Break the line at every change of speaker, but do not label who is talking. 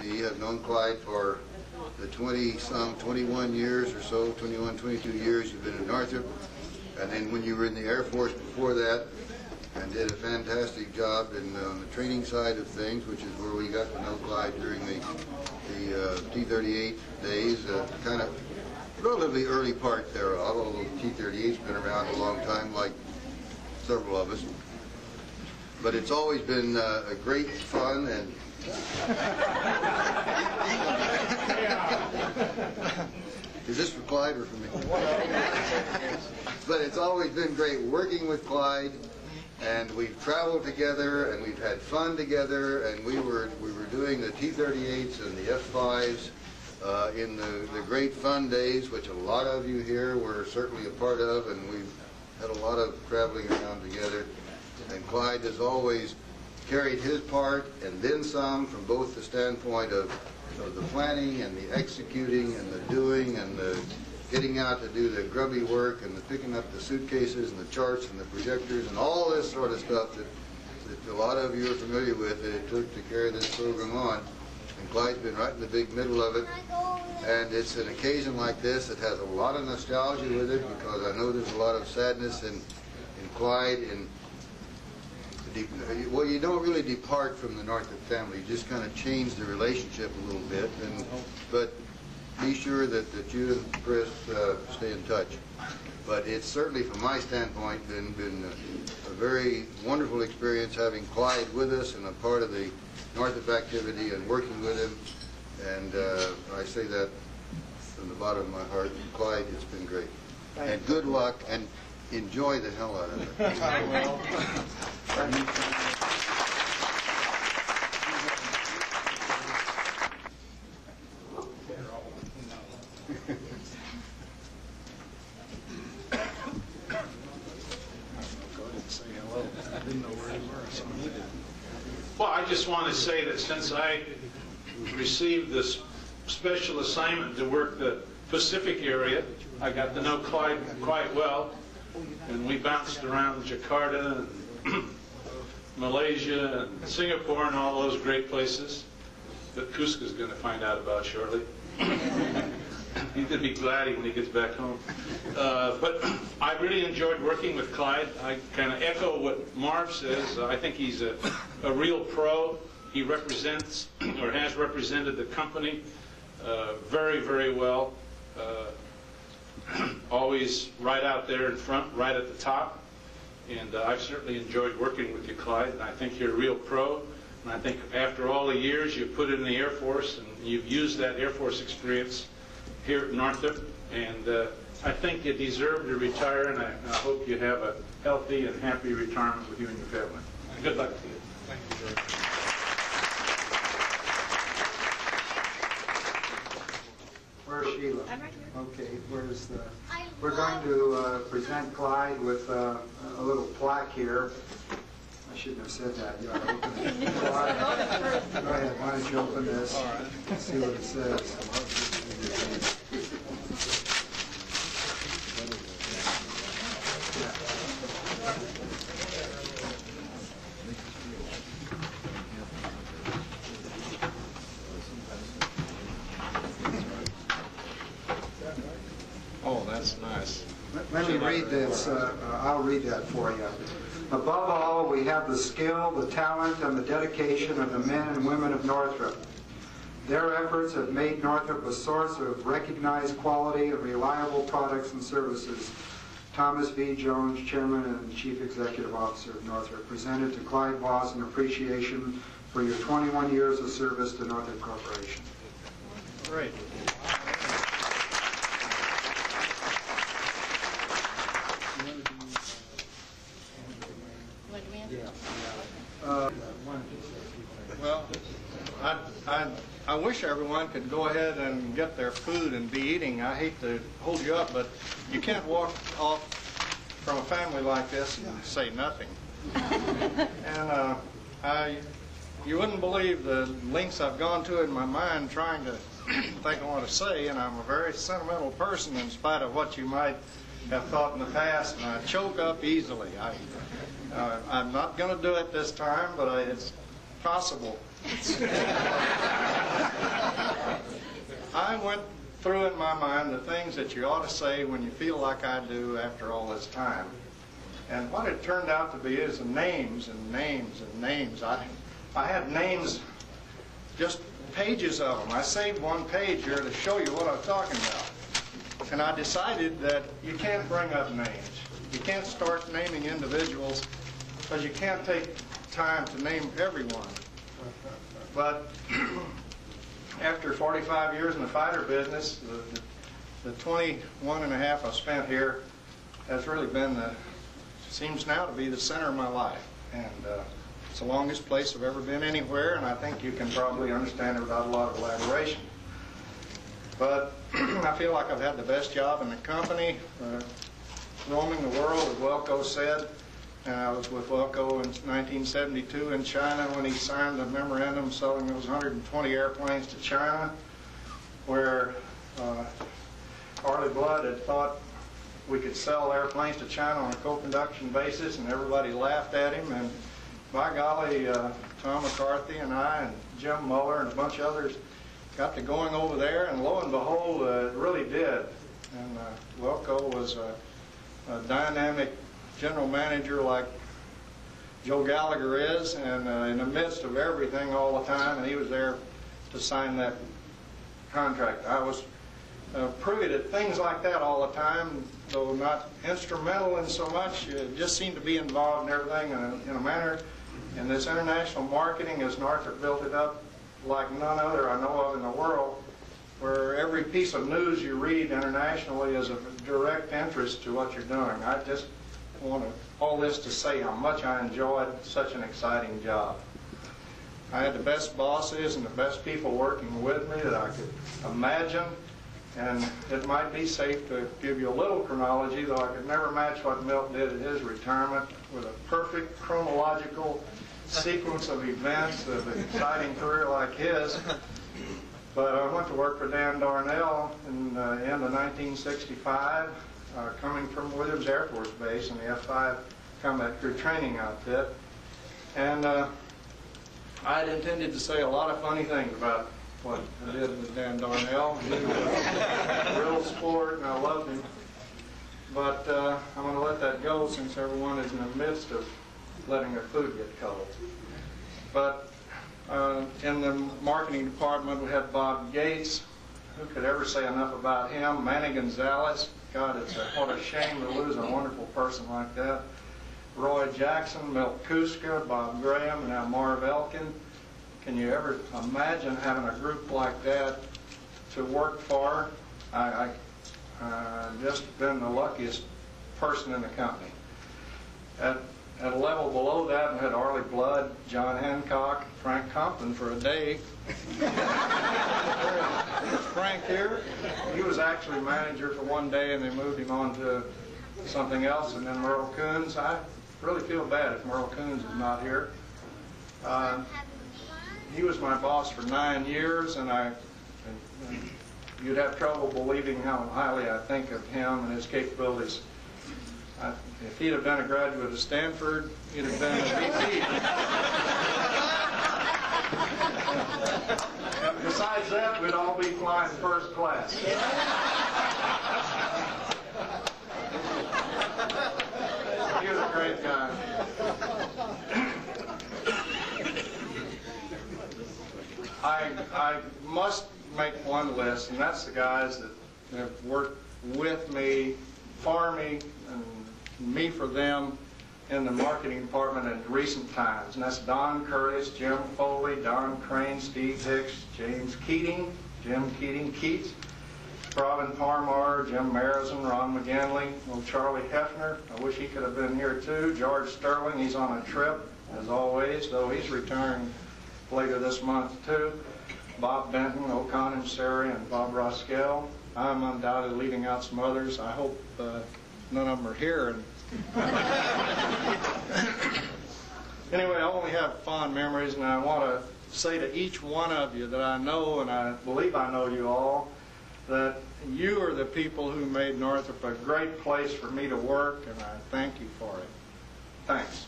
me have known Clyde for the 21 years or so, 21, 22 years you've been in Northrop. And then when you were in the Air Force before that, and did a fantastic job on the training side of things, which is where we got to know Clyde during the T-38 days, kind of relatively early part thereof, although T-38's been around a long time, like several of us. But it's always been a great fun and is this for Clyde or for me? But it's always been great working with Clyde, and we've traveled together and we've had fun together, and we were doing the T-38s and the F-5s in the great fun days, which a lot of you here were certainly a part of, and we've had a lot of traveling around together. And Clyde has always carried his part and then some, from both the standpoint of the planning and the executing and the doing and the getting out to do the grubby work and the picking up the suitcases and the charts and the projectors and all this sort of stuff that a lot of you are familiar with that it took to carry this program on. And Clyde's been right in the big middle of it. And it's an occasion like this that has a lot of nostalgia with it, because I know there's a lot of sadness in Clyde. Well, you don't really depart from the Northrop family. You just kind of change the relationship a little bit. But be sure that you and Chris stay in touch. But it's certainly, from my standpoint, been a very wonderful experience having Clyde with us and a part of the Northrop activity and working with him. And I say that from the bottom of my heart. Clyde, it's been great. And good luck, and enjoy the hell out of it.
I will.
Well, I just want to say that since I received this special assignment to work the Pacific area, I got to know Clyde quite well, and we bounced around Jakarta and Malaysia and Singapore and all those great places that Kuska's going to find out about shortly. He's going to be glad when he gets back home. But I really enjoyed working with Clyde. I kind of echo what Marv says. I think he's a real pro. He represents, or has represented, the company very, very well. Always right out there in front, right at the top. And I've certainly enjoyed working with you, Clyde. And I think you're a real pro. And I think after all the years you've put in the Air Force, and you've used that Air Force experience here at Northrop, and I think you deserve to retire, and I hope you have a healthy and happy retirement with you and your family. Good luck to you.
Thank you, George.
Where's Sheila?
I'm right here.
Okay, we're going to present Clyde with a little plaque here. I shouldn't have said that. You ought to open it. Clyde, go ahead, why don't you open this?
All right.
Let's see what it says.
Oh, that's nice.
Let me read this. I'll read that for you. Above all, we have the skill, the talent, and the dedication of the men and women of Northrop. Their efforts have made Northrop a source of recognized quality and reliable products and services. Thomas V. Jones, Chairman and Chief Executive Officer of Northrop, presented to Clyde Voss in appreciation for your 21 years of service to Northrop Corporation.
Great. Well, I wish everyone could go ahead and get their food and be eating. I hate to hold you up, but you can't walk off from a family like this and say nothing. And you wouldn't believe the lengths I've gone to in my mind trying to think of what to say, and I'm a very sentimental person in spite of what you might have thought in the past, and I choke up easily. I'm not going to do it this time, but it's possible. through in my mind the things that you ought to say when you feel like I do after all this time. And what it turned out to be is names and names and names. I had names, just pages of them. I saved one page here to show you what I'm talking about. And I decided that you can't bring up names. You can't start naming individuals because you can't take time to name everyone. But after 45 years in the fighter business, the 21 and a half I've spent here has really been seems now to be the center of my life. And it's the longest place I've ever been anywhere, and I think you can probably understand it without a lot of elaboration. But I feel like I've had the best job in the company, roaming the world, as Welco said. And I was with Welco in 1972 in China when he signed a memorandum selling those 120 airplanes to China, where Arleigh Blood had thought we could sell airplanes to China on a co-production basis, and everybody laughed at him. And by golly, Tom McCarthy and I and Jim Muller and a bunch of others got to going over there, and lo and behold, it really did. And Welco was a dynamic general manager like Joe Gallagher is, and in the midst of everything all the time, and he was there to sign that contract. I was privy to things like that all the time, though not instrumental in so much. Just seemed to be involved in everything in a manner. And this international marketing, as Northrop built it up like none other I know of in the world, where every piece of news you read internationally is of direct interest to what you're doing. I just want all this to say how much I enjoyed such an exciting job. I had the best bosses and the best people working with me that I could imagine, and it might be safe to give you a little chronology, though I could never match what Milt did at his retirement with a perfect chronological sequence of events of an exciting career like his. But I went to work for Dan Darnell in the end of 1965, coming from Williams Air Force Base in the F-5 Combat Crew Training Outfit. And I had intended to say a lot of funny things about what I did with Dan Darnell. He was a real sport, and I loved him. But I'm going to let that go since everyone is in the midst of letting their food get cold. But in the marketing department, we had Bob Gates. Who could ever say enough about him? Manny Gonzalez. God, what a shame to lose a wonderful person like that. Roy Jackson, Milt Kuska, Bob Graham, and now Marv Elkin. Can you ever imagine having a group like that to work for? I've just been the luckiest person in the company. At a level below that, we had Arleigh Blood, John Hancock, Frank Compton for a day. Frank here, he was actually manager for one day, and they moved him on to something else. And then Merle Coons. I really feel bad if Merle Coons is not here. He was my boss for 9 years, and you'd have trouble believing how highly I think of him and his capabilities. If he'd have been a graduate of Stanford, he'd have been a VP. Besides that, we'd all be flying first class. He was a great guy. I must make one list, and that's the guys that have worked with me, for me, and me for them in the marketing department in recent times. And that's Don Curtis, Jim Foley, Don Crane, Steve Hicks, James Keating, Jim Keating-Keats, Robin Parmar, Jim Marizon, Ron McGinley, old Charlie Hefner. I wish he could have been here too. George Sterling, he's on a trip, as always, though he's retiring later this month too. Bob Benton, O'Connor Sari, and Bob Roskell. I'm undoubtedly leaving out some others. I hope none of them are here. Anyway, I only have fond memories, and I want to say to each one of you that I know, and I believe I know you all, that you are the people who made Northrop a great place for me to work, and I thank you for it. Thanks.